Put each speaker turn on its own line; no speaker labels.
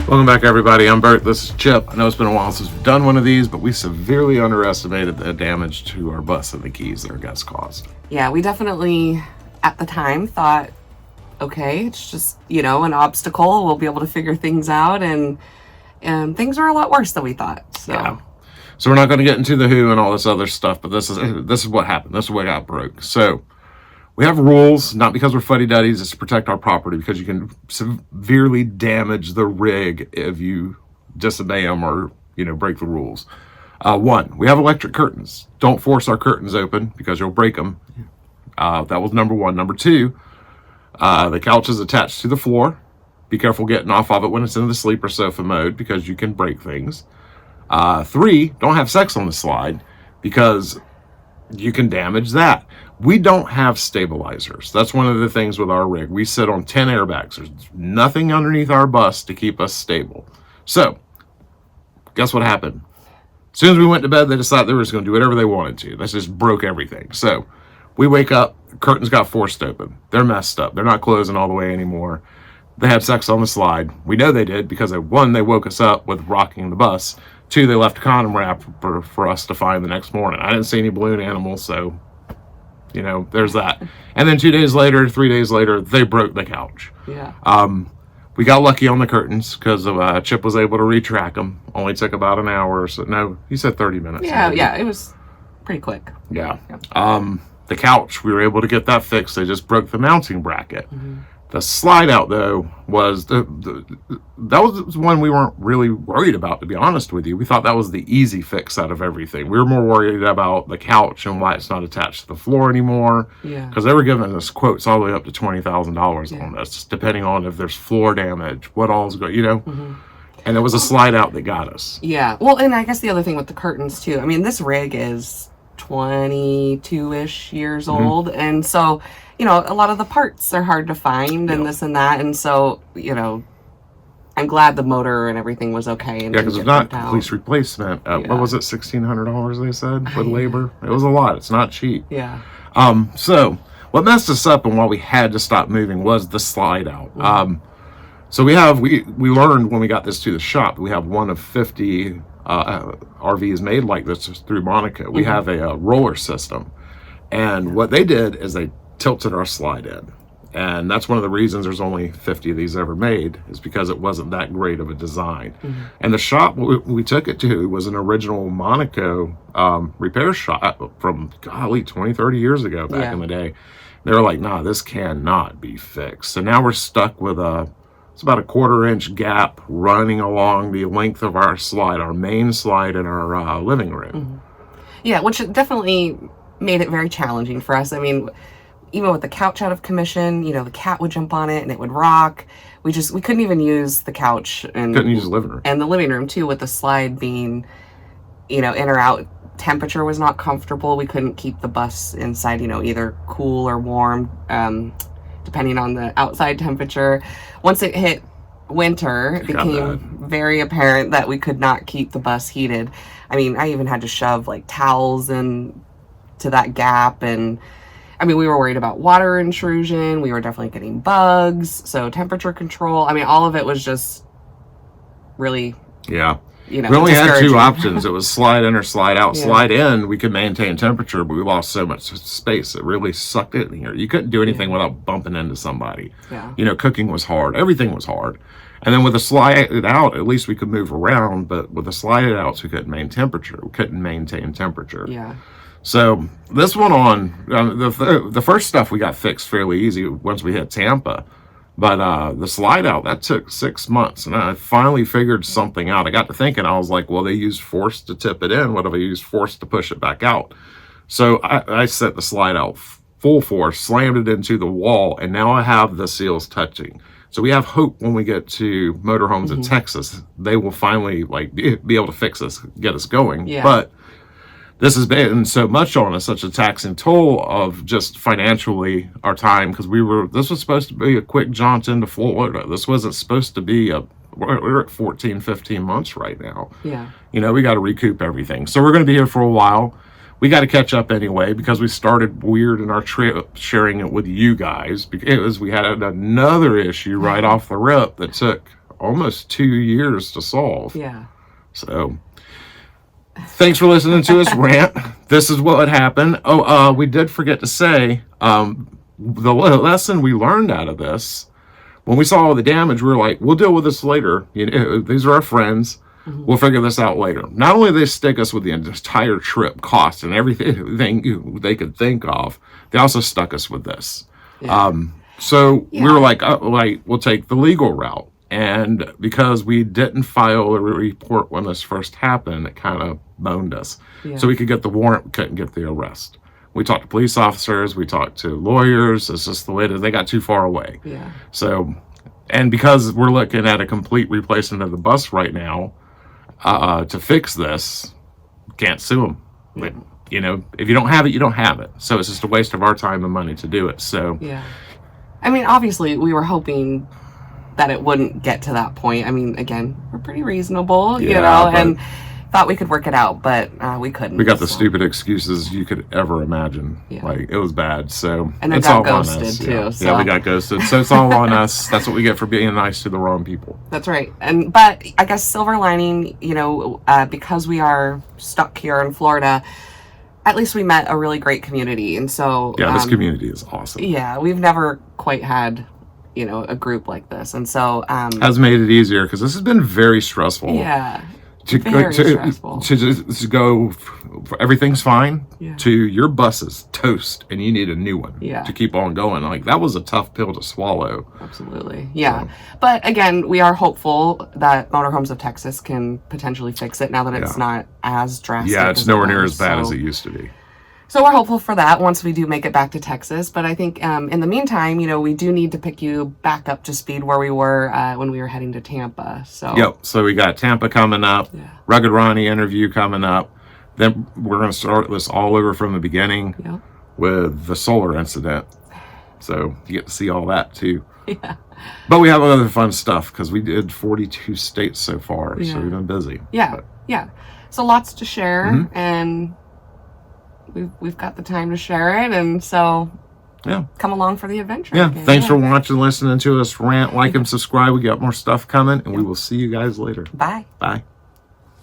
Welcome back, everybody. I'm Bert. This is Chip. I know it's been a while since we've done one of these, but we severely underestimated the damage to our bus and the keys that our guests caused.
Yeah, we definitely, at the time, thought, okay, it's just, an obstacle. We'll be able to figure things out, and things are a lot worse than we thought. So,
yeah. So we're not going to get into the who and all this other stuff, but this is what happened. This is what got broke. So we have rules, not because we're fuddy-duddies, it's to protect our property, because you can severely damage the rig if you disobey them or, break the rules. One, we have electric curtains. Don't force our curtains open because you'll break them. That was number one. Number two, the couch is attached to the floor. Be careful getting off of it when it's in the sleeper sofa mode because you can break things. Three, don't have sex on the slide because you can damage that. We don't have stabilizers. That's one of the things with our rig. We sit on 10 airbags. There's nothing underneath our bus to keep us stable. So, guess what happened? As soon as we went to bed, they decided they were just going to do whatever they wanted to. That just broke everything. So, we wake up, curtains got forced open. They're messed up. They're not closing all the way anymore. They had sex on the slide. We know they did because, one, they woke us up with rocking the bus. Two, they left a condom wrap for us to find the next morning. I didn't see any balloon animals, so, there's that. And then 3 days later, they broke the couch.
Yeah.
We got lucky on the curtains because Chip was able to retrack them. Only took about an hour or so. No, he said 30 minutes.
Yeah, it was pretty quick.
Yeah. The couch, we were able to get that fixed. They just broke the mounting bracket. Mm-hmm. The slide out, though, was that was one we weren't really worried about, to be honest with you. We thought that was the easy fix out of everything. We were more worried about the couch and why it's not attached to the floor anymore.
Yeah.
Because they were giving us quotes all the way up to $20,000 on this, depending on if there's floor damage, what all's going, Mm-hmm. And it was a slide out that got us.
Yeah. Well, and I guess the other thing with the curtains, too. I mean, this rig is 22-ish years old, and so a lot of the parts are hard to find and this and that, and so I'm glad the motor and everything was okay. And
because it's not complete replacement. What was it, $1,600 they said with labor? It was a lot. It's not cheap.
Yeah.
So what messed us up and why we had to stop moving was the slide out.
Mm-hmm.
So we learned when we got this to the shop, we have one of 50 RVs made like this through Monaco. We have a roller system, and what they did is they tilted our slide in, and that's one of the reasons there's only 50 of these ever made, is because it wasn't that great of a design. And the shop we took it to was an original Monaco repair shop from 20-30 years ago back in the day. They were like, nah, this cannot be fixed. So now we're stuck with it's about a 1/4-inch gap running along the length of our slide, our main slide in our living room.
Yeah, which definitely made it very challenging for us. I mean, even with the couch out of commission, the cat would jump on it and it would rock. We couldn't even use the couch, and
couldn't use the living room.
And the living room too, with the slide being, in or out. Temperature was not comfortable. We couldn't keep the bus inside, either cool or warm, depending on the outside temperature. Once it hit winter, it became very apparent that we could not keep the bus heated. I mean, I even had to shove towels in to that gap, and I mean, we were worried about water intrusion. We were definitely getting bugs. So temperature control. I mean, all of it was just really,
we only had two options. It was slide in or slide out.
Yeah.
Slide in, we could maintain temperature, but we lost so much space. It really sucked it in here. You couldn't do anything without bumping into somebody.
Yeah.
Cooking was hard. Everything was hard. And then with the slide out, at least we could move around. But with the slide outs, we couldn't maintain temperature. We couldn't maintain temperature.
Yeah.
So this went on. The first stuff we got fixed fairly easy once we hit Tampa. But the slide out, that took 6 months. And I finally figured something out. I got to thinking, I was like, well, they used force to tip it in. What if I use force to push it back out? So I set the slide out full force, slammed it into the wall, and now I have the seals touching. So we have hope when we get to motorhomes in Texas, they will finally be able to fix us, get us going.
Yeah.
But this has been so much on us, such a taxing toll of just financially our time, because this was supposed to be a quick jaunt into Florida. This wasn't supposed to be we're at 14, 15 months right now.
Yeah.
We got to recoup everything. So we're going to be here for a while. We got to catch up anyway, because we started weird in our trip sharing it with you guys, because we had another issue right off the rip that took almost 2 years to solve.
Yeah.
So, thanks for listening to us rant. This is what would happen. Oh, we did forget to say, the lesson we learned out of this, when we saw all the damage, we were like, we'll deal with this later. You know, these are our friends. We'll figure this out later. Not only did they stick us with the entire trip cost and everything they could think of, they also stuck us with this.
Yeah.
So we were like, we'll take the legal route. And because we didn't file a report when this first happened, it kind of boned us.
Yeah.
So we could get the warrant, we couldn't get the arrest. We talked to police officers, we talked to lawyers. It's just the way that they got too far away.
Yeah.
So, and because we're looking at a complete replacement of the bus right now, to fix this, can't sue them. But, you know, if you don't have it, you don't have it. So it's just a waste of our time and money to do it. So
yeah, I mean, obviously, we were hoping that it wouldn't get to that point. I mean, again, we're pretty reasonable, you know, and thought we could work it out, but we couldn't.
We got the stupid excuses you could ever imagine.
Yeah.
Like, it was bad. So
and then
it's
got
all
ghosted
on us.
too.
Yeah.
So.
Yeah, we got ghosted. So it's all on us. That's what we get for being nice to the wrong people.
That's right. But I guess silver lining, you know, because we are stuck here in Florida, at least we met a really great community. And so
yeah, this community is awesome.
Yeah, we've never quite had, you know, a group like this. And so
has made it easier because this has been very stressful.
Yeah.
To
stressful.
to just go, everything's fine,
Yeah.
to your bus is toast and you need a new one
Yeah.
to keep on going. Like, that was a tough pill to swallow.
Absolutely. Yeah. But again, we are hopeful that Motorhomes of Texas can potentially fix it now that it's not as drastic.
Yeah, it's
as
nowhere
it
near
was.
as bad as
So-
it used to be.
So we're hopeful for that once we do make it back to Texas. But I think in the meantime, you know, we do need to pick you back up to speed where we were when we were heading to Tampa. So
Yep. So we got Tampa coming up, Rugged Ronnie interview coming up. Then we're going to start this all over from the beginning with the solar incident. So you get to see all that too.
Yeah.
But we have other fun stuff because we did 42 states so far.
Yeah.
So we've been busy.
Yeah.
But,
yeah. So lots to share, and we've got the time to share it, and so come along for the adventure.
Yeah,
again.
thanks for watching, listening to us rant, like, and subscribe. We got more stuff coming, and we will see you guys later.
Bye.
Bye.